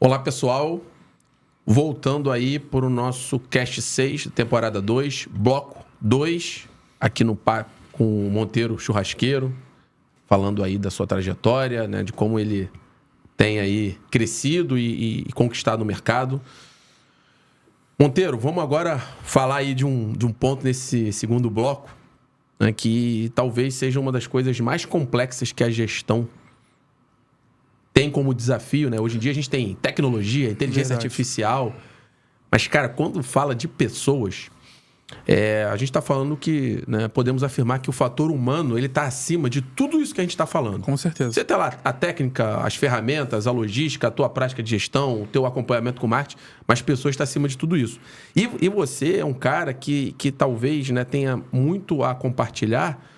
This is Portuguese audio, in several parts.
Olá, pessoal. Voltando aí para o nosso Cast 6, temporada 2, bloco 2, aqui no Papo com o Monteiro Churrasqueiro, falando aí da sua trajetória, né, de como ele tem aí crescido e conquistado o mercado. Monteiro, vamos agora falar aí de um ponto nesse segundo bloco, né, que talvez seja uma das coisas mais complexas que a gestão tem como desafio, né? Hoje em dia a gente tem tecnologia, inteligência artificial, mas, cara, quando fala de pessoas, a gente está falando que, né, podemos afirmar que o fator humano ele está acima de tudo isso que a gente está falando. Com certeza. Você tem lá a técnica, as ferramentas, a logística, a tua prática de gestão, o teu acompanhamento com marketing, mas pessoas estão acima de tudo isso. E você é um cara que talvez, né, tenha muito a compartilhar,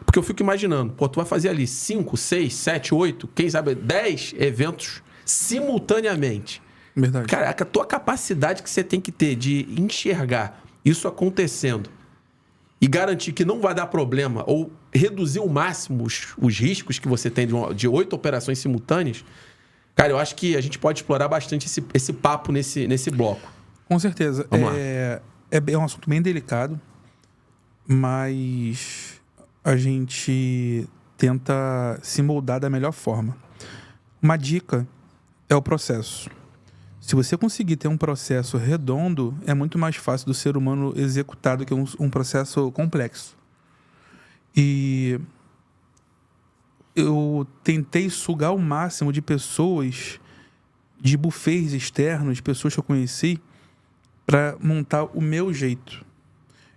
porque eu fico imaginando, tu vai fazer ali 5, 6, 7, 8, quem sabe 10 eventos simultaneamente. Verdade. Caraca, a tua capacidade que você tem que ter de enxergar isso acontecendo e garantir que não vai dar problema ou reduzir ao máximo os riscos que você tem de 8 operações simultâneas, cara, eu acho que a gente pode explorar bastante esse papo nesse bloco. Com certeza. Vamos lá. É um assunto bem delicado, mas a gente tenta se moldar da melhor forma. Uma dica é o processo. Se você conseguir ter um processo redondo, é muito mais fácil do ser humano executar do que um processo complexo. E eu tentei sugar o máximo de pessoas, de buffets externos, de pessoas que eu conheci, para montar o meu jeito.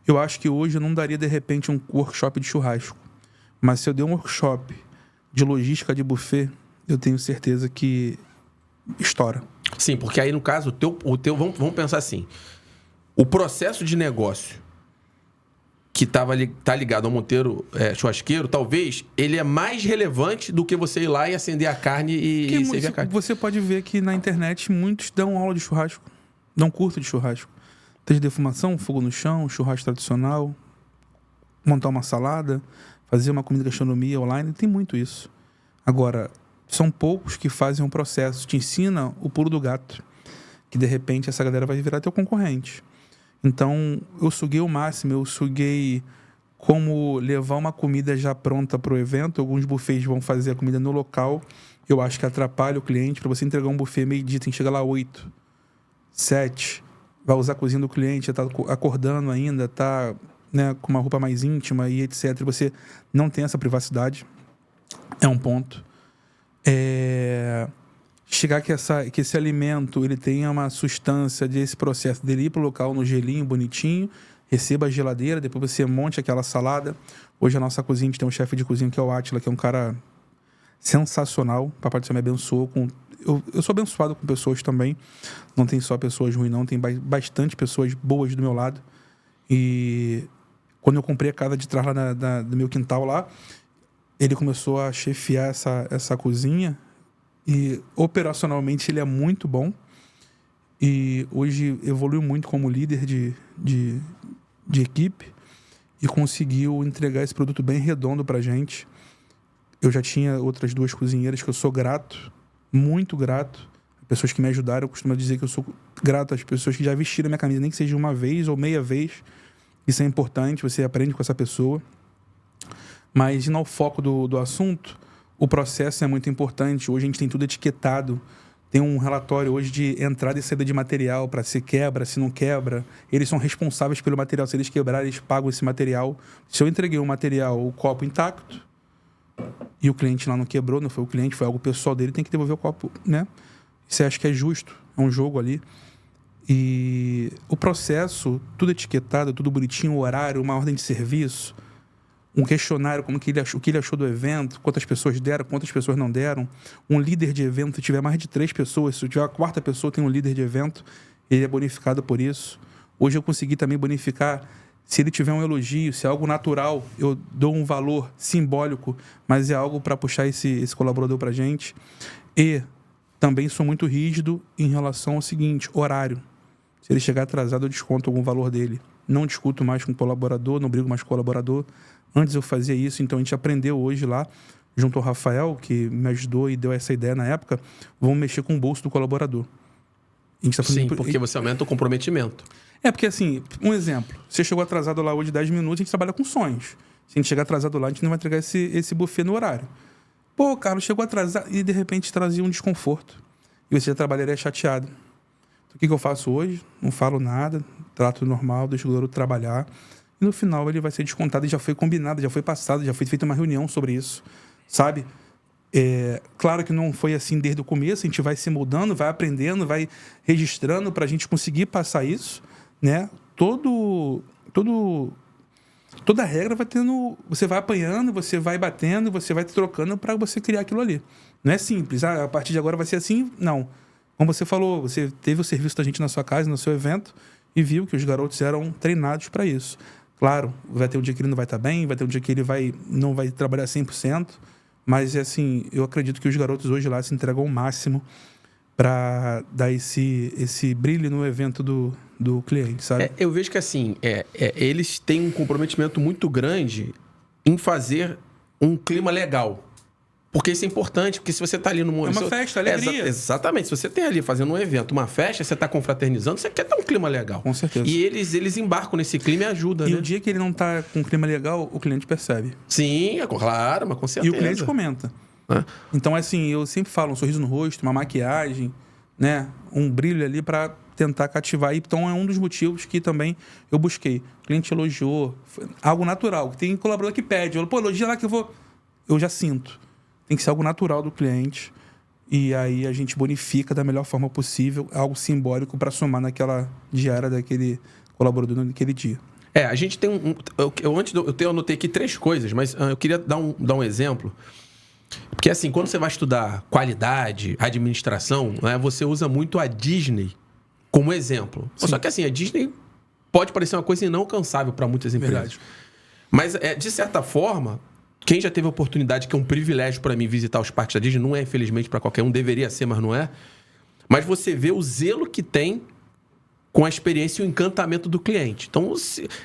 Eu acho que hoje eu não daria, de repente, um workshop de churrasco. Mas se eu der um workshop de logística de buffet, eu tenho certeza que estoura. Sim, porque aí, no caso, vamos pensar assim. O processo de negócio que tá ligado ao Monteiro Churrasqueiro, talvez, ele é mais relevante do que você ir lá e acender a carne e servir a carne. Você pode ver que na internet muitos dão aula de churrasco, dão curso de churrasco. Desde defumação, fogo no chão, churrasco tradicional, montar uma salada, fazer uma comida de gastronomia online, tem muito isso. Agora, são poucos que fazem um processo, te ensina o pulo do gato, que de repente essa galera vai virar teu concorrente. Então, eu suguei o máximo, eu suguei como levar uma comida já pronta para o evento. Alguns buffets vão fazer a comida no local, eu acho que atrapalha o cliente. Para você entregar um buffet meio-dia, tem que chegar lá 8, 7, vai usar a cozinha do cliente, está acordando ainda, está, né, com uma roupa mais íntima e etc. Você não tem essa privacidade, é um ponto. Chegar que esse alimento ele tenha uma substância desse processo dele ir para o local no gelinho, bonitinho, receba a geladeira, depois você monte aquela salada. Hoje a nossa cozinha, a gente tem um chefe de cozinha que é o Átila, que é um cara sensacional. O Papai do Céu me abençoou com... Eu sou abençoado com pessoas também. Não tem só pessoas ruins, não. Tem bastante pessoas boas do meu lado. E quando eu comprei a casa de trás lá do meu quintal lá, ele começou a chefiar essa cozinha. E operacionalmente ele é muito bom. E hoje evoluiu muito como líder de equipe. E conseguiu entregar esse produto bem redondo pra gente. Eu já tinha outras 2 cozinheiras que eu sou grato. Muito grato. Pessoas que me ajudaram. Eu costumo dizer que eu sou grato às pessoas que já vestiram a minha camisa, nem que seja uma vez ou meia vez. Isso é importante, você aprende com essa pessoa. Mas indo ao foco do assunto, o processo é muito importante. Hoje a gente tem tudo etiquetado. Tem um relatório hoje de entrada e saída de material para se quebra, se não quebra. Eles são responsáveis pelo material. Se eles quebrarem, eles pagam esse material. Se eu entreguei um material, o copo intacto, e o cliente lá não quebrou, não foi o cliente, foi algo pessoal dele, tem que devolver o copo, né? Você acha que é justo? É um jogo ali. E o processo, tudo etiquetado, tudo bonitinho, o horário, uma ordem de serviço, um questionário, o que ele achou do evento, quantas pessoas deram, quantas pessoas não deram. Um líder de evento, se tiver mais de 3 pessoas, se tiver a 4ª pessoa, tem um líder de evento, ele é bonificado por isso. Hoje eu consegui também bonificar. Se ele tiver um elogio, se é algo natural, eu dou um valor simbólico, mas é algo para puxar esse colaborador para a gente. E também sou muito rígido em relação ao seguinte, horário. Se ele chegar atrasado, eu desconto algum valor dele. Não discuto mais com o colaborador, não brigo mais com o colaborador. Antes eu fazia isso, então a gente aprendeu hoje lá. junto ao Rafael, que me ajudou e deu essa ideia na época, vamos mexer com o bolso do colaborador. A gente tá Sim, porque você aumenta o comprometimento. Porque assim, um exemplo. Você chegou atrasado lá hoje 10 minutos, a gente trabalha com sonhos. Se a gente chegar atrasado lá, a gente não vai entregar esse buffet no horário. Pô, Carlos, chegou atrasado e de repente trazia um desconforto. E você já trabalharia chateado. Então, o que eu faço hoje? Não falo nada, trato normal, deixo o garoto trabalhar. E no final ele vai ser descontado e já foi combinado, já foi passado, já foi feita uma reunião sobre isso, sabe? Claro que não foi assim desde o começo, a gente vai se mudando, vai aprendendo, vai registrando para a gente conseguir passar isso, né? Toda regra vai tendo... Você vai apanhando, você vai batendo, você vai trocando para você criar aquilo ali. Não é simples. A partir de agora vai ser assim. Não. Como você falou, você teve o serviço da gente na sua casa, no seu evento, e viu que os garotos eram treinados para isso. Claro, vai ter um dia que ele não vai estar bem, vai ter um dia que ele não vai trabalhar 100%, mas, assim, eu acredito que os garotos hoje lá se entregam ao máximo para dar esse brilho no evento do cliente, sabe? Eu vejo que, assim, eles têm um comprometimento muito grande em fazer um clima legal. Porque isso é importante, porque se você está ali no momento... É uma festa, alegria. Exatamente. Se você tem ali fazendo um evento, uma festa, você está confraternizando, você quer ter um clima legal. Com certeza. E eles embarcam nesse clima e ajudam, E né? o dia que ele não está com um clima legal, o cliente percebe. Sim, claro, mas com certeza. E o cliente comenta. Então, assim, eu sempre falo um sorriso no rosto, uma maquiagem, né? Um brilho ali para tentar cativar. Então, é um dos motivos que também eu busquei. O cliente elogiou, algo natural. Tem colaborador que pede, pô, elogia lá que eu vou... Eu já sinto. Tem que ser algo natural do cliente. E aí a gente bonifica da melhor forma possível, algo simbólico para somar naquela diária daquele colaborador naquele dia. A gente tem eu anotei aqui 3 coisas, mas eu queria dar um exemplo. Porque, assim, quando você vai estudar qualidade, administração, né, você usa muito a Disney como exemplo. Sim. Só que, assim, a Disney pode parecer uma coisa inalcançável para muitas empresas. Verdade. Mas, de certa forma, quem já teve a oportunidade, que é um privilégio para mim visitar os parques da Disney, não é, infelizmente, para qualquer um, deveria ser, mas não é. Mas você vê o zelo que tem com a experiência e o encantamento do cliente. Então,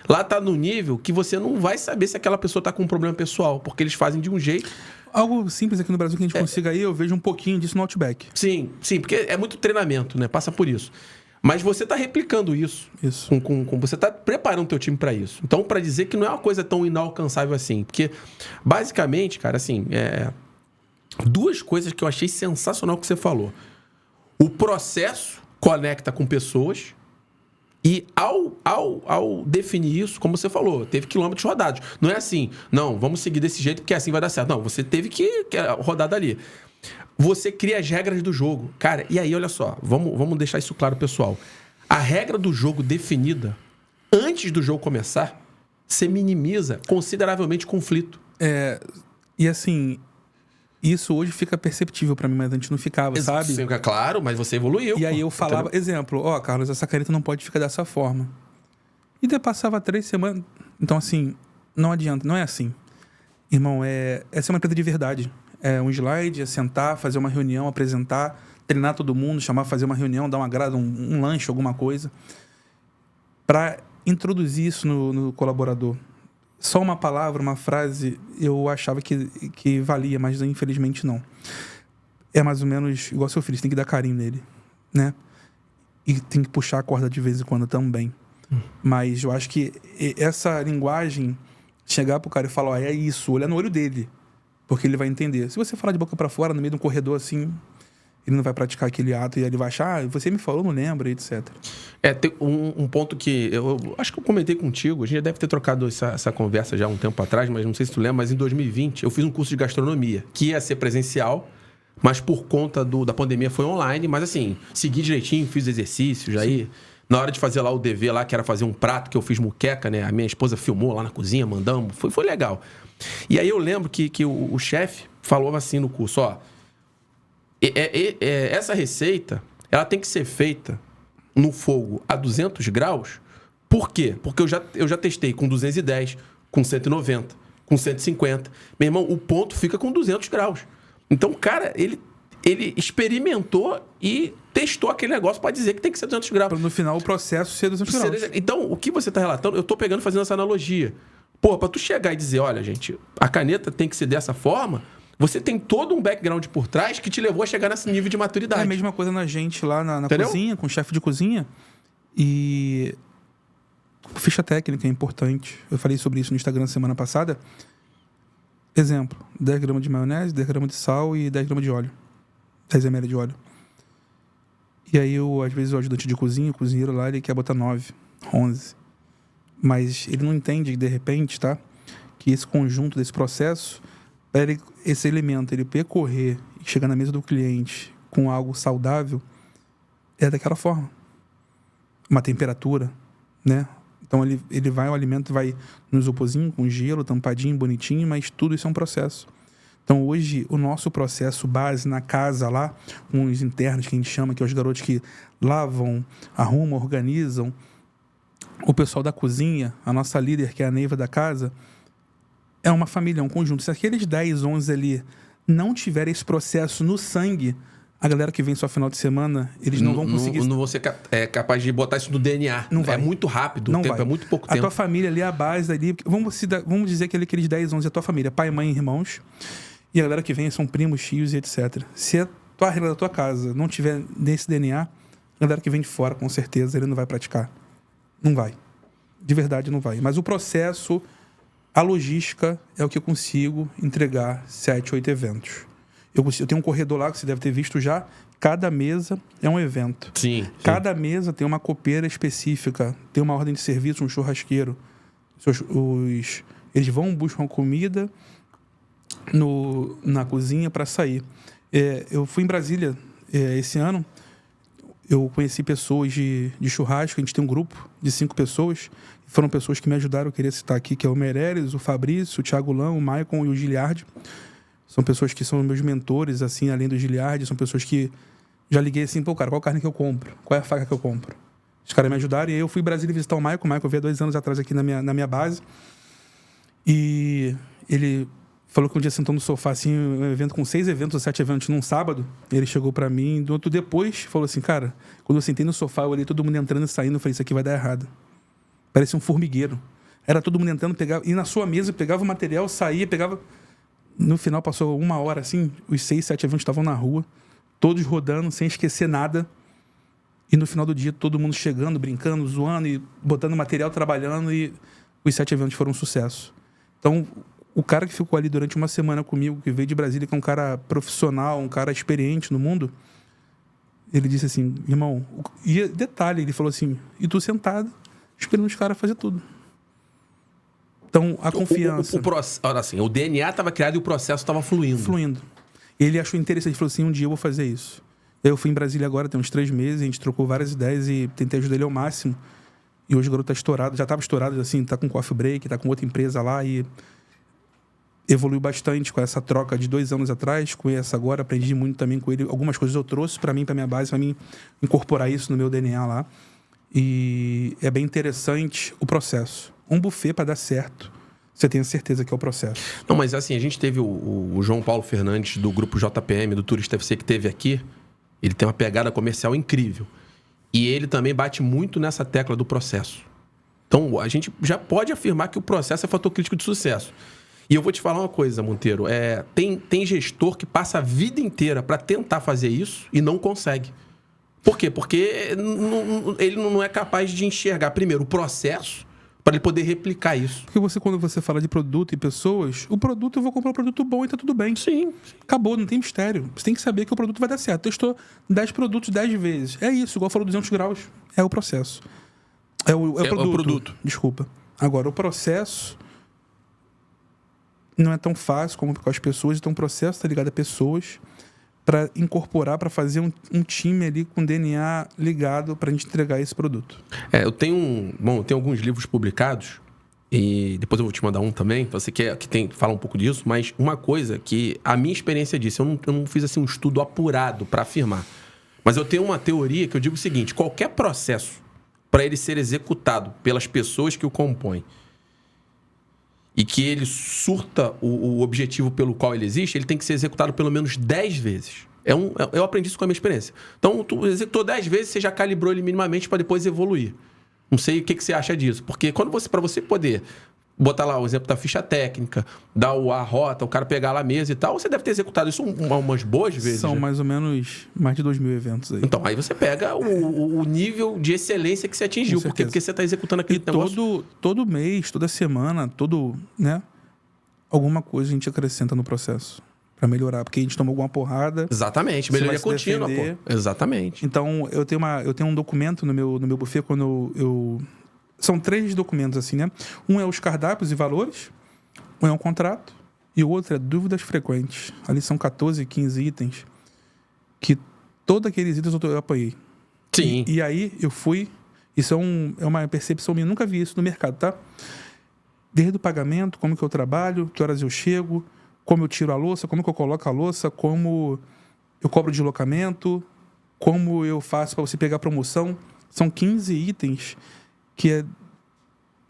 lá está no nível que você não vai saber se aquela pessoa está com um problema pessoal, porque eles fazem de um jeito... Algo simples aqui no Brasil que a gente consiga ir, eu vejo um pouquinho disso no Outback. Sim, porque é muito treinamento, né? Passa por isso. Mas você está replicando isso. Isso. Você está preparando o teu time para isso. Então, para dizer que não é uma coisa tão inalcançável assim. Porque, basicamente, cara, assim, 2 coisas que eu achei sensacional que você falou. O processo conecta com pessoas e ao definir isso, como você falou, teve quilômetros rodados. Não é assim, não, vamos seguir desse jeito porque assim vai dar certo. Não, você teve que rodar dali. Você cria as regras do jogo. Cara, e aí, olha só, vamos deixar isso claro, pessoal. A regra do jogo definida antes do jogo começar, você minimiza consideravelmente o conflito. E assim, isso hoje fica perceptível pra mim, mas antes não ficava, sabe? Sim, claro, mas você evoluiu. E aí eu falava, exemplo, Carlos, essa caneta não pode ficar dessa forma. E daí passava 3 semanas. Então, assim, não adianta, não é assim. Irmão, essa é uma empresa de verdade. É um slide, é sentar, fazer uma reunião, apresentar, treinar todo mundo, chamar, fazer uma reunião, dar uma grada, um lanche, alguma coisa. Para introduzir isso no colaborador. Só uma palavra, uma frase, eu achava que valia, mas infelizmente não. É mais ou menos igual seu filho, você tem que dar carinho nele, né? E tem que puxar a corda de vez em quando também. Mas eu acho que essa linguagem, chegar pro cara e falar, é isso, olhar no olho dele, porque ele vai entender. Se você falar de boca para fora, no meio de um corredor assim, ele não vai praticar aquele ato e ele vai achar, você me falou, não lembra, etc. Tem um ponto que eu acho que eu comentei contigo, a gente já deve ter trocado essa conversa já há um tempo atrás, mas não sei se tu lembra, mas em 2020 eu fiz um curso de gastronomia, que ia ser presencial, mas por conta da pandemia foi online, mas assim, segui direitinho, fiz exercícios, aí na hora de fazer lá o dever lá, que era fazer um prato, que eu fiz muqueca, né, a minha esposa filmou lá na cozinha, mandamos, foi legal. E aí eu lembro que o chefe falou assim no curso, essa receita, ela tem que ser feita no fogo a 200 graus. Por quê? Porque eu já testei com 210, com 190, com 150. Meu irmão, o ponto fica com 200 graus. Então, o cara, ele experimentou e testou aquele negócio para dizer que tem que ser 200 graus. Para no final o processo ser 200 graus. Então, o que você está relatando, eu estou pegando e fazendo essa analogia. Pô, para tu chegar e dizer, olha, gente, a caneta tem que ser dessa forma... você tem todo um background por trás que te levou a chegar nesse nível de maturidade. É a mesma coisa na gente lá na Entendeu? cozinha, com o chefe de cozinha. E ficha técnica é importante. Eu falei sobre isso no Instagram semana passada. Exemplo, 10 gramas de maionese, 10 gramas de sal e 10 gramas de óleo. 10 ml de óleo. E aí, às vezes, o ajudante de cozinha, o cozinheiro lá, ele quer botar 9, 11. Mas ele não entende, de repente, tá? Que esse conjunto desse processo, para esse elemento, ele percorrer e chegar na mesa do cliente com algo saudável, é daquela forma. Uma temperatura, né? Então, ele vai, o alimento vai no isoporzinho, com gelo, tampadinho, bonitinho, mas tudo isso é um processo. Então, hoje, o nosso processo base na casa lá, com os internos que a gente chama, que é os garotos que lavam, arrumam, organizam, o pessoal da cozinha, a nossa líder, que é a Neiva da casa, é uma família, é um conjunto. Se aqueles 10, 11 ali não tiverem esse processo no sangue, a galera que vem só final de semana, eles não vão conseguir... Não vão ser capaz de botar isso no DNA. Não vai. É muito rápido, Não o tempo vai. é muito pouco A tempo. tua família ali, a base ali... Vamos dizer que aqueles 10, 11 é a tua família. Pai, mãe, irmãos. E a galera que vem são primos, tios e etc. Se a tua regra da tua casa não tiver nesse DNA, a galera que vem de fora, com certeza, ele não vai praticar. Não vai. De verdade, não vai. Mas o processo, a logística, é o que eu consigo entregar 7, 8 eventos. Eu tenho um corredor lá, que você deve ter visto já. Cada mesa é um evento. Sim. Cada mesa tem uma copeira específica, tem uma ordem de serviço, um churrasqueiro. Eles vão, buscam comida na cozinha para sair. Eu fui em Brasília esse ano, eu conheci pessoas de churrasco, a gente tem um grupo de 5 pessoas, foram pessoas que me ajudaram, eu queria citar aqui, que é o Meirelles, o Fabrício, o Thiago Lã, o Maicon e o Giliardi. São pessoas que são meus mentores, assim, além do Giliardi, são pessoas que já liguei assim, pô, cara, qual carne que eu compro? Qual é a faca que eu compro? Os caras me ajudaram e aí eu fui em Brasília visitar o Maicon. O Maicon veio há 2 anos atrás aqui na minha base. E ele falou que um dia sentou no sofá, assim, um evento com 6 eventos ou 7 eventos num sábado. Ele chegou pra mim, do outro depois, falou assim, cara, quando eu sentei no sofá, eu olhei todo mundo entrando e saindo, eu falei, isso aqui vai dar errado. Parecia um formigueiro. Era todo mundo entrando, pegava, e na sua mesa, pegava o material, saía, pegava... No final, passou 1 hora, assim, os 6, 7 eventos estavam na rua, todos rodando, sem esquecer nada. E no final do dia, todo mundo chegando, brincando, zoando e botando material, trabalhando, e os 7 eventos foram um sucesso. Então, o cara que ficou ali durante 1 semana comigo, que veio de Brasília, que é um cara profissional, um cara experiente no mundo, ele disse assim, irmão... E detalhe, ele falou assim, e tu sentado, esperando os caras fazer tudo. Então, a confiança... Olha assim, o DNA estava criado e o processo estava fluindo. Ele achou interessante, ele falou assim, um dia eu vou fazer isso. Eu fui em Brasília agora, tem uns 3 meses, a gente trocou várias ideias e tentei ajudar ele ao máximo. E hoje o garoto tá estourado, já estava estourado, assim, tá com Coffee Break, tá com outra empresa lá e evoluiu bastante com essa troca de 2 anos atrás, com essa agora, aprendi muito também com ele. Algumas coisas eu trouxe para mim, para minha base, para mim incorporar isso no meu DNA lá. E é bem interessante o processo. Um buffet para dar certo, você tem a certeza que é o processo. Não, mas assim, a gente teve o João Paulo Fernandes, do grupo JPM, do Turista FC, que teve aqui. Ele tem uma pegada comercial incrível. E ele também bate muito nessa tecla do processo. Então, a gente já pode afirmar que o processo é fator crítico de sucesso. E eu vou te falar uma coisa, Monteiro. Tem gestor que passa a vida inteira para tentar fazer isso e não consegue. Por quê? Porque ele não é capaz de enxergar, primeiro, o processo para ele poder replicar isso. Porque quando você fala de produto e pessoas, o produto, eu vou comprar um produto bom e tá tudo bem. Sim. Acabou, não tem mistério. Você tem que saber que o produto vai dar certo. Testou 10 produtos 10 vezes. É isso, igual falou 200 graus. É o processo. É o produto. Desculpa. Agora, o processo não é tão fácil como com as pessoas. Então, o processo está ligado a pessoas para incorporar, para fazer um time ali com DNA ligado para a gente entregar esse produto. Eu tenho alguns livros publicados e depois eu vou te mandar um também, você que fala um pouco disso, mas uma coisa que a minha experiência disse, eu não fiz assim um estudo apurado para afirmar, mas eu tenho uma teoria que eu digo o seguinte, qualquer processo para ele ser executado pelas pessoas que o compõem e que ele surta o objetivo pelo qual ele existe, ele tem que ser executado pelo menos 10 vezes. Eu aprendi isso com a minha experiência. Então, tu executou 10 vezes, você já calibrou ele minimamente para depois evoluir. Não sei o que você acha disso. Porque para você poder botar lá o exemplo da ficha técnica, dar a rota, o cara pegar lá a mesa e tal. Você deve ter executado isso umas boas vezes. São né? mais ou menos mais de 2.000 eventos aí. Então, aí você pega o nível de excelência que você atingiu. Com Porque certeza. você está executando aquele E negócio. todo mês, toda semana, né? Alguma coisa a gente acrescenta no processo para melhorar. Porque a gente tomou alguma porrada. Exatamente. Você Melhoria vai se contínua, defender. pô. Exatamente. Então, eu tenho um documento no meu buffet quando eu... São 3 documentos assim, né? Um é os cardápios e valores, um é um contrato e o outro é dúvidas frequentes. Ali são 14, 15 itens que todos aqueles itens eu apanhei. Sim. E aí eu fui... Isso é uma percepção minha, eu nunca vi isso no mercado, tá? Desde o pagamento, como que eu trabalho, que horas eu chego, como eu tiro a louça, como que eu coloco a louça, como eu cobro deslocamento, como eu faço para você pegar promoção. São 15 itens que é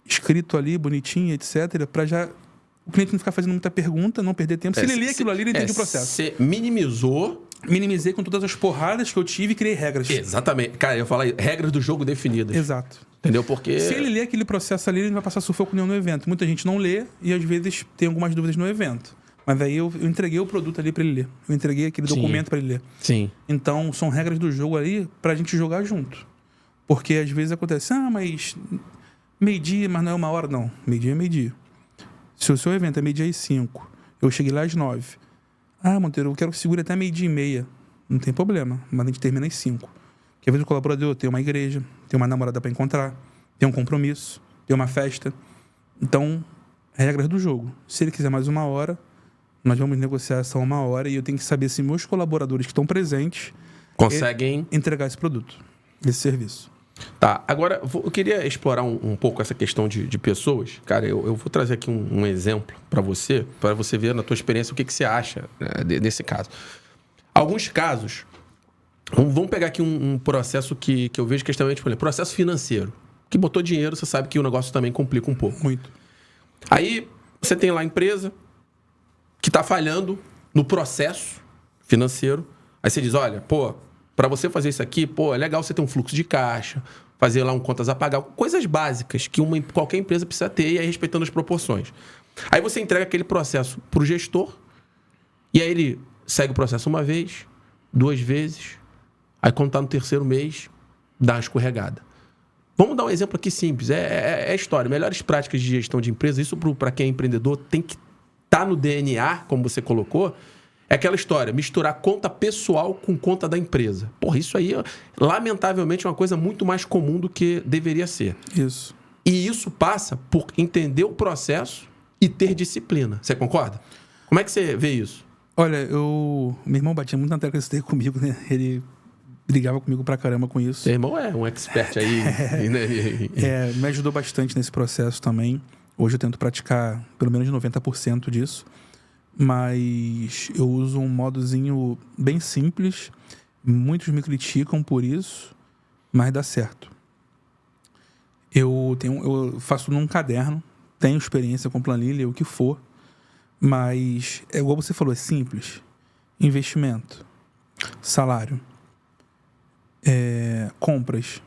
escrito ali, bonitinho, etc., para já o cliente não ficar fazendo muita pergunta, não perder tempo. Se ele ler aquilo ali, ele entende o processo. Você minimizou. Minimizei com todas as porradas que eu tive e criei regras. Exatamente. Cara, eu ia falar regras do jogo definidas. Exato. Entendeu? Porque... Se ele ler aquele processo ali, ele não vai passar sufoco nenhum no evento. Muita gente não lê e às vezes tem algumas dúvidas no evento. Mas aí eu entreguei o produto ali para ele ler. Eu entreguei aquele documento para ele ler. Sim. Então, são regras do jogo ali pra gente jogar junto. Porque às vezes acontece, mas meio-dia, mas não é 1 hora, não. Meio-dia é meio-dia. Se o seu evento é meio-dia e 5, eu cheguei lá às 9. Monteiro, eu quero que segure até meio-dia e meia. Não tem problema, mas a gente termina às 5. Porque às vezes o colaborador tem uma igreja, tem uma namorada para encontrar, tem um compromisso, tem uma festa. Então, regras do jogo. Se ele quiser mais 1 hora, nós vamos negociar essa 1 hora e eu tenho que saber se meus colaboradores que estão presentes conseguem entregar esse produto, esse serviço. Tá, agora eu queria explorar um pouco essa questão de pessoas. Cara, eu vou trazer aqui um exemplo para você ver na tua experiência o que você acha, né, nesse caso. Alguns casos, vamos pegar aqui um processo que eu vejo questamente, por exemplo, processo financeiro. Que botou dinheiro, você sabe que o negócio também complica um pouco. Muito. Aí você tem lá a empresa que está falhando no processo financeiro. Aí você diz, olha, para você fazer isso aqui, é legal você ter um fluxo de caixa, fazer lá um contas a pagar, coisas básicas que qualquer empresa precisa ter e aí respeitando as proporções. Aí você entrega aquele processo para o gestor e aí ele segue o processo 1 vez, 2 vezes, aí quando está no 3º mês, dá uma escorregada. Vamos dar um exemplo aqui simples, é história, melhores práticas de gestão de empresa, isso para quem é empreendedor tem que estar no DNA, como você colocou. É aquela história, misturar conta pessoal com conta da empresa. Isso aí, lamentavelmente, é uma coisa muito mais comum do que deveria ser. Isso. E isso passa por entender o processo e ter disciplina. Você concorda? Como é que você vê isso? Olha, meu irmão batia muito na tecla desse daí comigo, né? Ele brigava comigo pra caramba com isso. Seu irmão é um expert aí. Né? Me ajudou bastante nesse processo também. Hoje eu tento praticar pelo menos 90% disso. Mas eu uso um modozinho bem simples. Muitos me criticam por isso, mas dá certo. Eu faço num caderno, tenho experiência com planilha, o que for, mas é igual você falou, é simples. Investimento, salário, compras,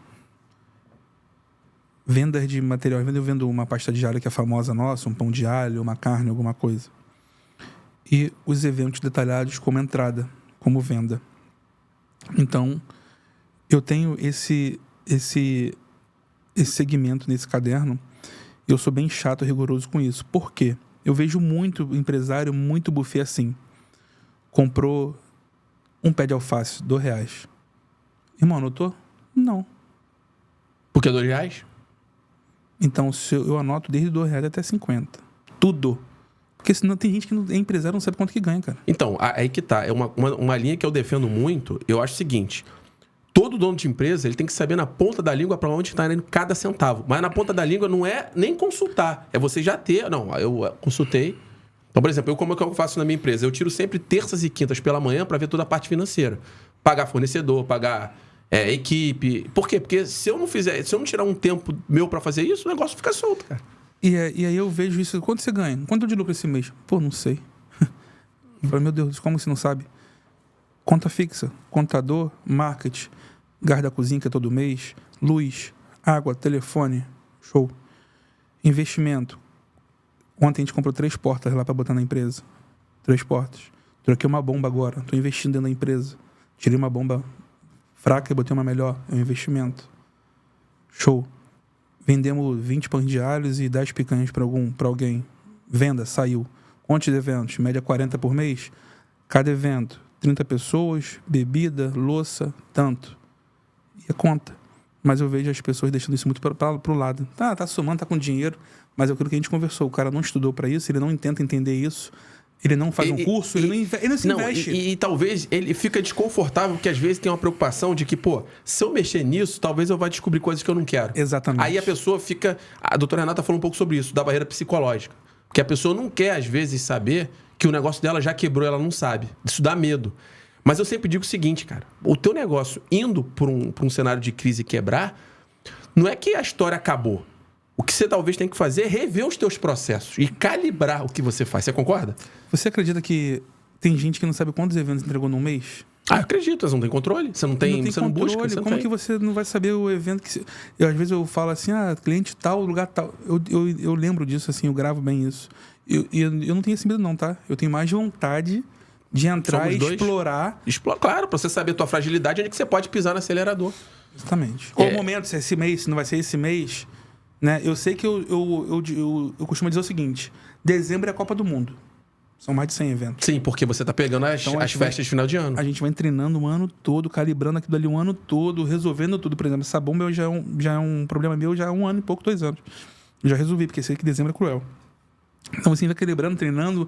vendas de material. Eu vendo uma pasta de alho que é famosa nossa, um pão de alho, uma carne, alguma coisa. E os eventos detalhados como entrada, como venda. Então, eu tenho esse segmento nesse caderno. Eu sou bem chato e rigoroso com isso. Por quê? Eu vejo muito empresário, muito buffet assim. Comprou um pé de alface, R$2. Irmão, anotou? Não. Por que R$2? Então, se eu anoto desde R$2 até 50. Tudo. Porque senão tem gente que é empresário não sabe quanto que ganha, cara. Então, aí que tá. É uma linha que eu defendo muito. Eu acho o seguinte. Todo dono de empresa, ele tem que saber na ponta da língua para onde está indo cada centavo. Mas na ponta da língua não é nem consultar. É você já ter... Não, eu consultei. Então, por exemplo, como é que eu faço na minha empresa? Eu tiro sempre terças e quintas pela manhã para ver toda a parte financeira. Pagar fornecedor, pagar equipe. Por quê? Porque se eu não tirar um tempo meu para fazer isso, o negócio fica solto, cara. E aí eu vejo isso. Quanto você ganha? Quanto de lucro esse mês? Não sei. Eu falo, meu Deus, como você não sabe? Conta fixa, contador, marketing, gás da cozinha que é todo mês, luz, água, telefone, show. Investimento, Ontem a gente comprou 3 portas lá para botar na empresa. 3 portas. Troquei uma bomba agora. Estou investindo dentro da empresa. Tirei uma bomba fraca e botei uma melhor. É um investimento. Show. Vendemos 20 pães de alhos e 10 picanhas para alguém. Venda, saiu. Quantos eventos? Média 40 por mês. Cada evento, 30 pessoas, bebida, louça, tanto. E a conta. Mas eu vejo as pessoas deixando isso muito para o lado. Tá somando, tá com dinheiro. Mas é aquilo que a gente conversou. O cara não estudou para isso, ele não tenta entender isso. Ele não faz um curso, ele não se investe. E talvez ele fica desconfortável, porque às vezes tem uma preocupação de que, se eu mexer nisso, talvez eu vá descobrir coisas que eu não quero. Exatamente. Aí a pessoa fica... A doutora Renata falou um pouco sobre isso, da barreira psicológica. Porque a pessoa não quer, às vezes, saber que o negócio dela já quebrou, ela não sabe. Isso dá medo. Mas eu sempre digo o seguinte, cara. O teu negócio indo para um cenário de crise quebrar, não é que a história acabou. O que você talvez tenha que fazer é rever os teus processos e calibrar o que você faz. Você concorda? Você acredita que tem gente que não sabe quantos eventos entregou num mês? Eu acredito. Você não tem controle. Você não tem, você controle. Não busca. Você Como que você não vai saber o evento que... Às vezes eu falo assim, cliente tal, lugar tal. Eu lembro disso, assim, eu gravo bem isso. Eu não tenho esse medo não, tá? Eu tenho mais vontade de entrar e explorar. Claro, pra você saber a tua fragilidade, onde que você pode pisar no acelerador. Exatamente. Qual o momento, se é esse mês, se não vai ser esse mês... Né? Eu sei que eu costumo dizer o seguinte: dezembro é a Copa do Mundo. São mais de 100 eventos. Sim, porque você está pegando as festas de final de ano. A gente vai treinando o ano todo, calibrando aquilo ali o ano todo, resolvendo tudo. Por exemplo, essa bomba já é um problema meu já há 1 ano e pouco, 2 anos. Eu já resolvi, porque sei que dezembro é cruel. Então, assim, vai calibrando, treinando,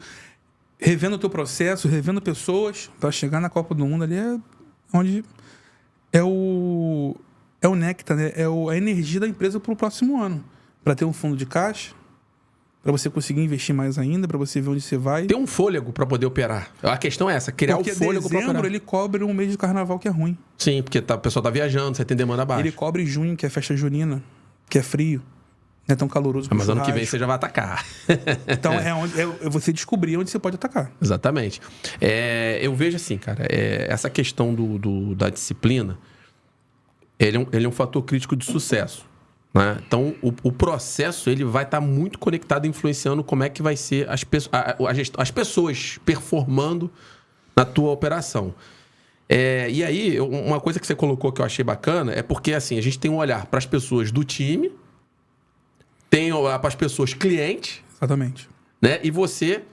revendo o teu processo, revendo pessoas, para chegar na Copa do Mundo ali onde é o néctar, né? É a energia da empresa para o próximo ano. Para ter um fundo de caixa, para você conseguir investir mais ainda, para você ver onde você vai. Ter um fôlego para poder operar. A questão é essa, criar o fôlego para operar. Dezembro ele cobre um mês de carnaval que é ruim. Sim, porque o pessoal tá viajando, você tem demanda baixa. Ele cobre junho, que é festa junina, que é frio. Não é tão caloroso como mas ano que vem você já vai atacar. Então é você descobrir onde você pode atacar. Exatamente. Eu vejo assim, cara, essa questão da disciplina, ele é um fator crítico de sucesso. Né? Então, o processo ele vai estar muito conectado, influenciando como é que vai ser as pessoas performando na tua operação. E aí, uma coisa que você colocou que eu achei bacana é porque assim, a gente tem um olhar para as pessoas do time, tem um olhar para as pessoas clientes. Exatamente. Né? E você,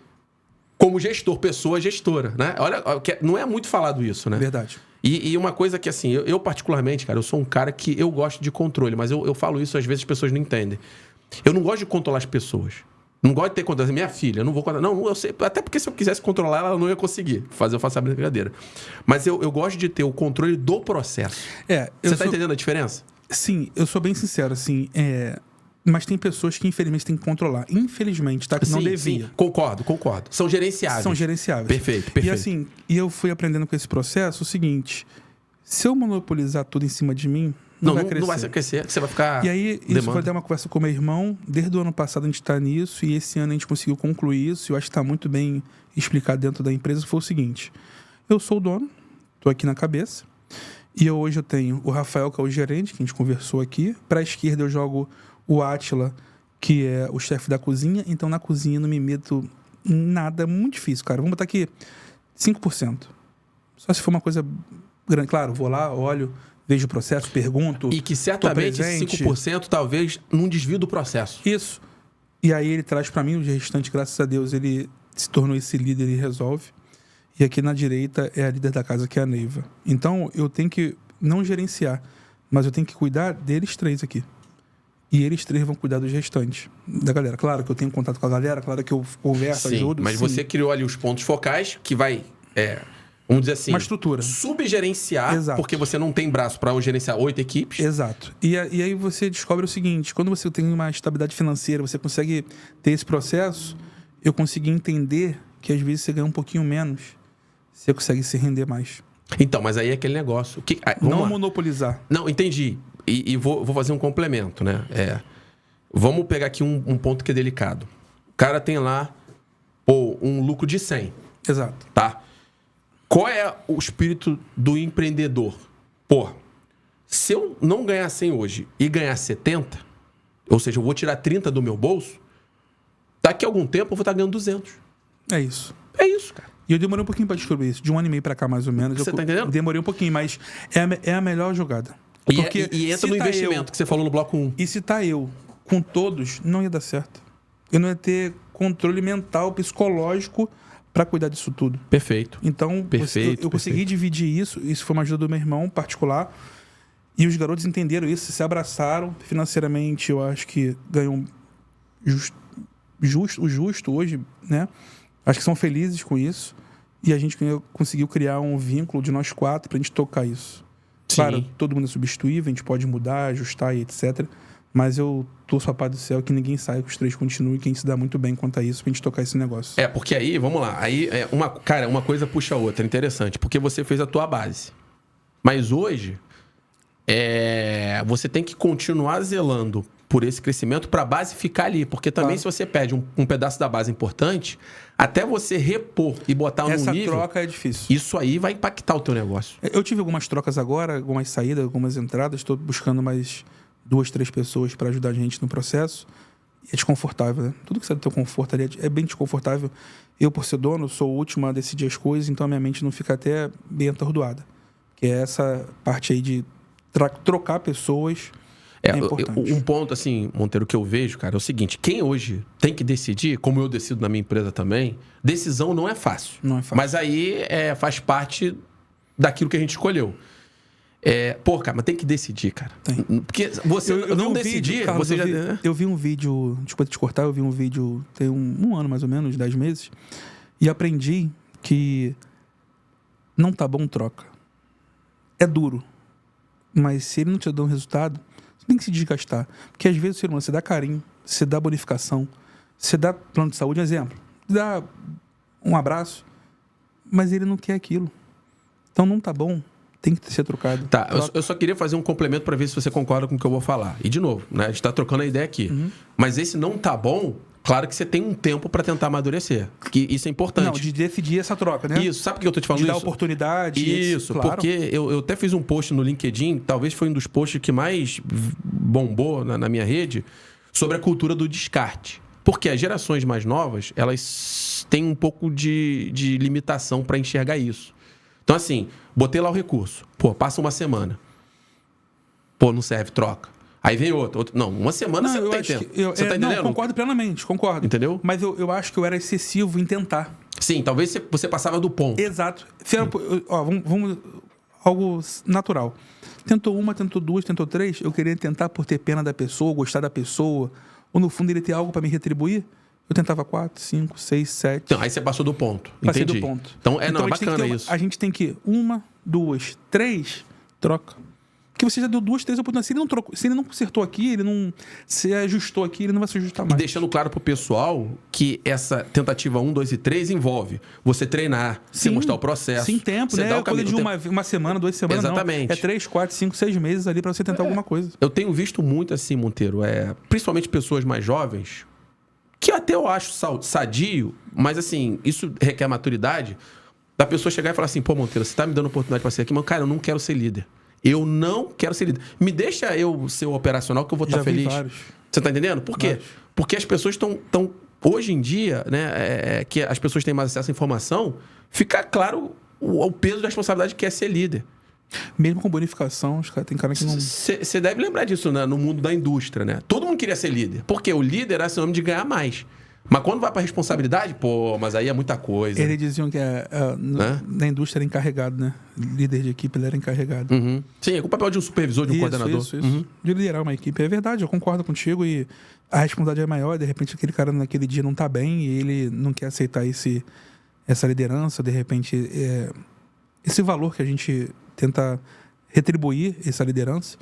como gestor, pessoa gestora. Né? Olha, não é muito falado isso, né? Verdade. E uma coisa que, assim, eu particularmente, cara, eu sou um cara que eu gosto de controle, mas eu falo isso, às vezes as pessoas não entendem. Eu não gosto de controlar as pessoas. Não gosto de ter controle. Minha filha, eu não vou controlar. Não, eu sei, até porque se eu quisesse controlar ela, eu não ia conseguir fazer, eu faço a brincadeira. Mas eu gosto de ter o controle do processo. Você tá entendendo a diferença? Sim, eu sou bem sincero, assim, mas tem pessoas que, infelizmente, têm que controlar. Infelizmente, tá? Que não devia. Sim. Concordo. São gerenciáveis. Perfeito. E assim, eu fui aprendendo com esse processo o seguinte: se eu monopolizar tudo em cima de mim, não vai crescer. Não vai crescer, você vai ficar. E aí, isso foi dar uma conversa com meu irmão. Desde o ano passado a gente está nisso, e esse ano a gente conseguiu concluir isso. Eu acho que está muito bem explicado dentro da empresa. Foi o seguinte: eu sou o dono, estou aqui na cabeça, e hoje eu tenho o Rafael, que é o gerente, que a gente conversou aqui. Para a esquerda eu jogo o Átila, que é o chefe da cozinha. Então, na cozinha, não me meto em nada. É muito difícil, cara. Vamos botar aqui 5%. Só se for uma coisa grande. Claro, vou lá, olho, vejo o processo, pergunto. E que certamente 5% talvez num desvio do processo. Isso. E aí ele traz para mim o restante, graças a Deus, ele se tornou esse líder e resolve. E aqui na direita é a líder da casa, que é a Neiva. Então, eu tenho que não gerenciar, mas eu tenho que cuidar deles 3 aqui. E eles 3 vão cuidar dos restantes da galera. Claro que eu tenho contato com a galera, claro que eu converso, ajudo. Mas você criou ali os pontos focais que vai, vamos dizer assim... uma estrutura. Subgerenciar, Exato. Porque você não tem braço para gerenciar 8 equipes. Exato. E aí você descobre o seguinte: quando você tem uma estabilidade financeira, você consegue ter esse processo, eu consegui entender que às vezes você ganha um pouquinho menos, você consegue se render mais. Então, mas aí é aquele negócio... Não monopolizar. Não, entendi. E vou fazer um complemento, né? Vamos pegar aqui um ponto que é delicado. O cara tem lá um lucro de 100. Exato. Tá? Qual é o espírito do empreendedor? Se eu não ganhar 100 hoje e ganhar 70, ou seja, eu vou tirar 30 do meu bolso, Daqui a algum tempo eu vou estar ganhando 200. É isso. É isso, cara. E eu demorei um pouquinho pra descobrir isso. De 1 ano e meio pra cá, mais ou menos. Você tá entendendo? Demorei um pouquinho, mas é a melhor jogada. E entra no investimento que você falou no bloco 1. E se tá eu com todos, não ia dar certo. Eu não ia ter controle mental, psicológico pra cuidar disso tudo. Perfeito. Então, eu consegui dividir isso. Isso foi uma ajuda do meu irmão particular. E os garotos entenderam isso, se abraçaram. Financeiramente, eu acho que ganham o justo hoje, né? Acho que são felizes com isso. E a gente conseguiu criar um vínculo de nós 4 pra gente tocar isso. Sim. Claro, todo mundo é substituível, a gente pode mudar, ajustar e etc. Mas eu torço a paz do céu que ninguém saia, que os 3 continuem, que a gente se dá muito bem quanto a isso pra gente tocar esse negócio. Porque aí, vamos lá. Aí, uma coisa puxa a outra, interessante. Porque você fez a tua base. Mas hoje, você tem que continuar zelando por esse crescimento para a base ficar ali. Porque também, se você perde um pedaço da base importante, até você repor e botar no nível... Essa troca é difícil. Isso aí vai impactar o teu negócio. Eu tive algumas trocas agora, algumas saídas, algumas entradas. Estou buscando mais 2, 3 pessoas para ajudar a gente no processo. E é desconfortável, né? Tudo que sai do teu conforto ali é bem desconfortável. Eu, por ser dono, sou o último a decidir as coisas, então a minha mente não fica até bem atordoada. Que é essa parte aí de trocar pessoas... É importante. Um ponto, assim, Monteiro, que eu vejo, cara, é o seguinte: quem hoje tem que decidir, como eu decido na minha empresa também, decisão não é fácil. Não é fácil. Mas aí faz parte daquilo que a gente escolheu. Cara, mas tem que decidir, cara. Tem. Porque você eu não vi um decidir, vídeo, Carlos, você já... Eu vi um vídeo, desculpa te cortar, eu vi um vídeo tem um ano mais ou menos, 10 meses, e aprendi que não tá bom, troca. É duro. Mas se ele não te dá um resultado, você tem que se desgastar. Porque às vezes, você dá carinho, você dá bonificação, você dá plano de saúde, exemplo, dá um abraço, mas ele não quer aquilo. Então não tá bom, tem que ser trocado. Tá, eu só queria fazer um complemento para ver se você concorda com o que eu vou falar. E de novo, né, a gente tá trocando a ideia aqui. Uhum. Mas esse não tá bom, claro que você tem um tempo para tentar amadurecer. Que isso é importante. Não, de decidir essa troca, né? Isso, sabe por que eu tô te falando de isso? dar oportunidade. Isso, claro. porque eu até fiz um post no LinkedIn, talvez foi um dos posts que mais bombou na minha rede, sobre a cultura do descarte. Porque as gerações mais novas, elas têm um pouco de limitação para enxergar isso. Então, assim, botei lá o recurso. Passa uma semana. Não serve, troca. Aí vem outro. Não, uma semana você não tem tempo. Você tá entendendo? Não, concordo plenamente, concordo. Entendeu? Mas eu acho que eu era excessivo em tentar. Sim, talvez você passava do ponto. Exato. Vamos algo natural. Tentou 1, tentou 2, tentou 3. Eu queria tentar por ter pena da pessoa, gostar da pessoa. Ou no fundo ele ter algo para me retribuir. Eu tentava 4, 5, 6, 7. Então, aí você passou do ponto. Passei Entendi. do ponto. Então, não, é bacana isso. A gente tem que 1, 2, 3, troca. Porque você já deu 2, 3 oportunidades. Se ele não trocou, se ele não consertou aqui, ele não se ajustou aqui, ele não vai se ajustar mais. E deixando claro pro pessoal que essa tentativa 1, 2 e 3 envolve você treinar, você mostrar o processo. Sim, tempo, você né? dá o Coisa caminho, de uma semana, 2 semanas, exatamente. não. É 3, 4, 5, 6 meses ali pra você tentar alguma coisa. Eu tenho visto muito assim, Monteiro, principalmente pessoas mais jovens, que até eu acho sadio, mas assim, isso requer maturidade, da pessoa chegar e falar assim, Monteiro, você tá me dando oportunidade pra ser aqui, mas cara, eu não quero ser líder. Eu não quero ser líder. Me deixa eu ser o operacional que eu vou estar feliz. Vários. Você tá entendendo? Por quê? Vários. Porque as pessoas estão... Hoje em dia, né, que as pessoas têm mais acesso à informação, fica claro o peso da responsabilidade que é ser líder. Mesmo com bonificação, os caras tem cara que não... Você deve lembrar disso, né, no mundo da indústria, né? Todo mundo queria ser líder. Porque o líder era sinônimo de ganhar mais. Mas quando vai pra responsabilidade, mas aí é muita coisa. Eles diziam que na indústria era encarregado, né? Líder de equipe, ele era encarregado. Uhum. Sim, é com o papel de um supervisor, de um coordenador. Isso. Uhum. De liderar uma equipe. É verdade, eu concordo contigo e a responsabilidade é maior. De repente, aquele cara naquele dia não tá bem e ele não quer aceitar essa liderança. De repente, esse valor que a gente tenta retribuir, essa liderança.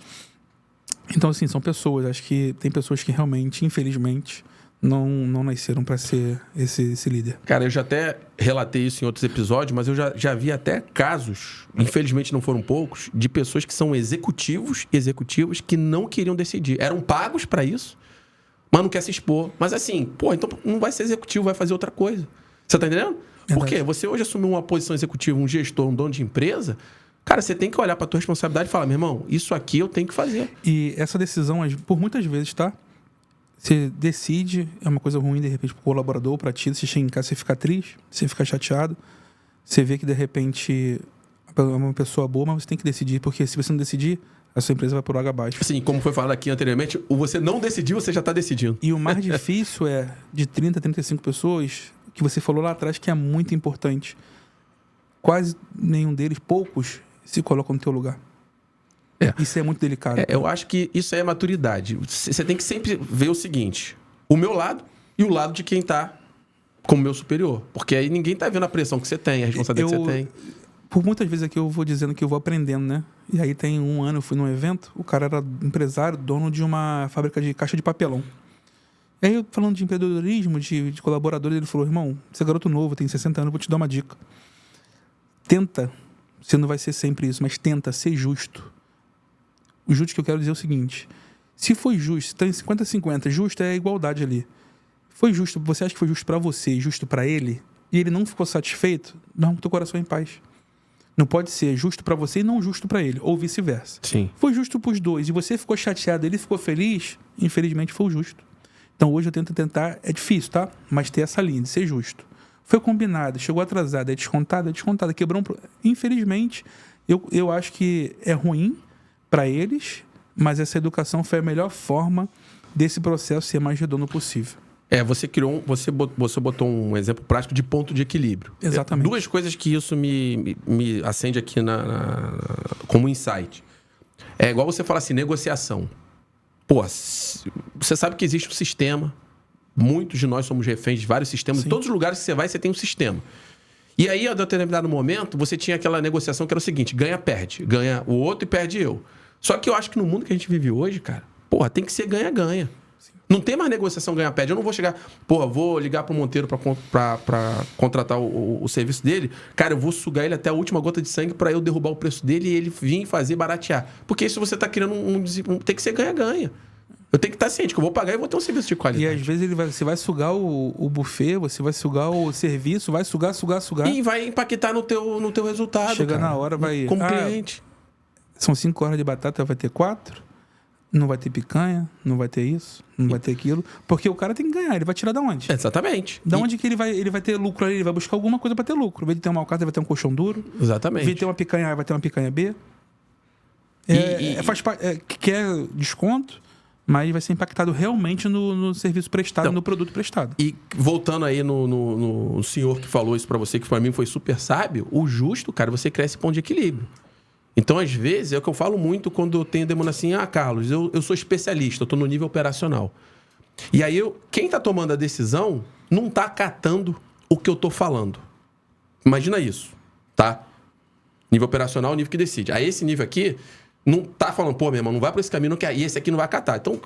Então, assim, são pessoas. Acho que tem pessoas que realmente, infelizmente... Não nasceram para ser esse líder. Cara, eu já até relatei isso em outros episódios, mas eu já vi até casos, infelizmente não foram poucos, de pessoas que são executivos que não queriam decidir. Eram pagos para isso, mas não quer se expor. Mas assim, então não vai ser executivo, vai fazer outra coisa. Você tá entendendo? Verdade. Por quê? Você hoje assumiu uma posição executiva, um gestor, um dono de empresa, cara, você tem que olhar para tua responsabilidade e falar, meu irmão, isso aqui eu tenho que fazer. E essa decisão, por muitas vezes, tá? Você decide, é uma coisa ruim, de repente, pro colaborador, pra ti, você chega em casa, você fica triste, você fica chateado, você vê que, de repente, é uma pessoa boa, mas você tem que decidir, porque se você não decidir, a sua empresa vai por água abaixo. Assim, como foi falado aqui anteriormente, o você não decidiu, você já está decidindo. E o mais difícil é, de 30 a 35 pessoas, que você falou lá atrás, que é muito importante. Quase nenhum deles, poucos, se colocam no teu lugar. Isso é muito delicado. Eu acho que isso é maturidade. Você tem que sempre ver o seguinte: o meu lado e o lado de quem está como meu superior. Porque aí ninguém está vendo a pressão que você tem, a responsabilidade que você tem. Por muitas vezes aqui eu vou dizendo que eu vou aprendendo, né? E aí tem um ano eu fui num evento, o cara era empresário, dono de uma fábrica de caixa de papelão. E aí, falando de empreendedorismo, de colaboradores, ele falou: irmão, você é garoto novo, tem 60 anos, vou te dar uma dica. Tenta, você não vai ser sempre isso, mas tenta ser justo. O justo que eu quero dizer é o seguinte: se foi justo, se tá em 50-50, justo é a igualdade ali. Foi justo, você acha que foi justo pra você, justo pra ele, e ele não ficou satisfeito, não, teu coração em paz. Não pode ser justo pra você e não justo pra ele, ou vice-versa. Sim. Foi justo pros dois, e você ficou chateado, ele ficou feliz, infelizmente foi o justo. Então hoje eu tento tentar, é difícil, tá? Mas ter essa linha de ser justo. Foi combinado, chegou atrasado, é descontado, quebrou Infelizmente, eu acho que é ruim para eles, mas essa educação foi a melhor forma desse processo ser mais redondo possível. Você botou um exemplo prático de ponto de equilíbrio. Exatamente. Duas coisas que isso me acende aqui como insight. É igual você fala assim, negociação. Pô, você sabe que existe um sistema. Muitos de nós somos reféns de vários sistemas. Sim. Em todos os lugares que você vai, você tem um sistema. E aí, a determinado momento, você tinha aquela negociação que era o seguinte: ganha-perde. Ganha o outro e perde eu. Só que eu acho que no mundo que a gente vive hoje, cara, porra, tem que ser ganha-ganha. Não tem mais negociação ganha-perde. Eu não vou chegar, porra, vou ligar pro Monteiro pra contratar o serviço dele. Cara, eu vou sugar ele até a última gota de sangue pra eu derrubar o preço dele e ele vir fazer baratear. Porque isso você tá criando tem que ser ganha-ganha. Eu tenho que estar ciente que eu vou pagar e vou ter um serviço de qualidade. E às vezes você vai sugar o buffet, você vai sugar o serviço, vai sugar. E vai impactar no teu resultado. Chega na hora, vai... Como cliente. São 5 horas de batata, vai ter 4. Não vai ter picanha, não vai ter isso, não vai ter aquilo. Porque o cara tem que ganhar, ele vai tirar da onde? Exatamente. Onde que ele vai ter lucro ali? Ele vai buscar alguma coisa pra ter lucro. Em vez de ter uma alcatra, ele vai ter um colchão duro. Exatamente. Em vez de ter uma picanha A, vai ter uma picanha B. Quer desconto, mas vai ser impactado realmente no serviço prestado, no produto prestado. E voltando aí no senhor que falou isso pra você, que pra mim foi super sábio, o justo, cara, você cresce ponto de equilíbrio. Então, às vezes, é o que eu falo muito quando eu tenho demanda assim: Carlos, eu sou especialista, eu tô no nível operacional. E aí, quem tá tomando a decisão não tá acatando o que eu tô falando. Imagina isso, tá? Nível operacional, o nível que decide. Aí, esse nível aqui não tá falando, pô, meu irmão, não vai por esse caminho, não quer, e esse aqui não vai acatar. Então,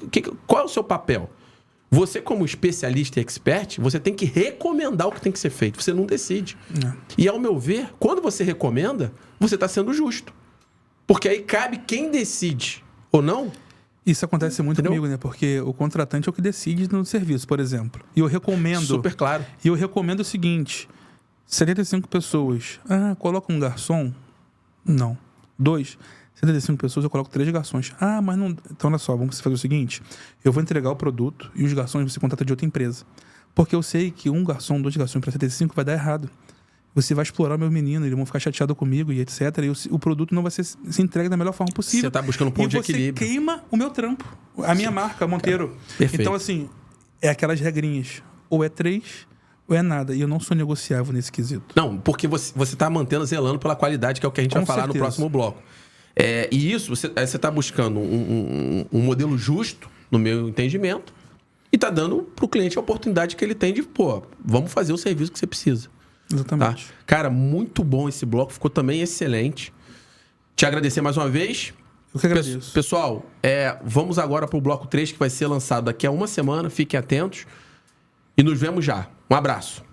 qual é o seu papel? Você, como especialista e expert, você tem que recomendar o que tem que ser feito. Você não decide. Não. E, ao meu ver, quando você recomenda, você está sendo justo. Porque aí cabe quem decide ou não. Isso acontece muito comigo, né? Porque o contratante é o que decide no serviço, por exemplo. E eu recomendo... Super claro. E eu recomendo o seguinte: 75 pessoas. Coloca um garçom? Não. 2. 75 pessoas, eu coloco 3 garçons. Mas não... Então, olha só, vamos fazer o seguinte: eu vou entregar o produto e os garçons você contrata de outra empresa. Porque eu sei que um garçom, 2 garçons para 75 vai dar errado. Você vai explorar o meu menino, eles vão ficar chateados comigo e etc. E o produto não vai ser entregue da melhor forma possível. Você está buscando um ponto de equilíbrio. E você queima o meu trampo. A minha marca, Monteiro. Perfeito. Então, assim, é aquelas regrinhas. Ou é 3, ou é nada. E eu não sou negociável nesse quesito. Não, porque você está mantendo, zelando pela qualidade, que é o que a gente vai falar no próximo bloco. E isso, você está buscando um modelo justo, no meu entendimento, e está dando para o cliente a oportunidade que ele tem de, vamos fazer o serviço que você precisa. Exatamente. Tá? Cara, muito bom esse bloco, ficou também excelente. Te agradecer mais uma vez. Eu que agradeço. Pessoal, vamos agora para o bloco 3, que vai ser lançado daqui a uma semana. Fiquem atentos e nos vemos já. Um abraço.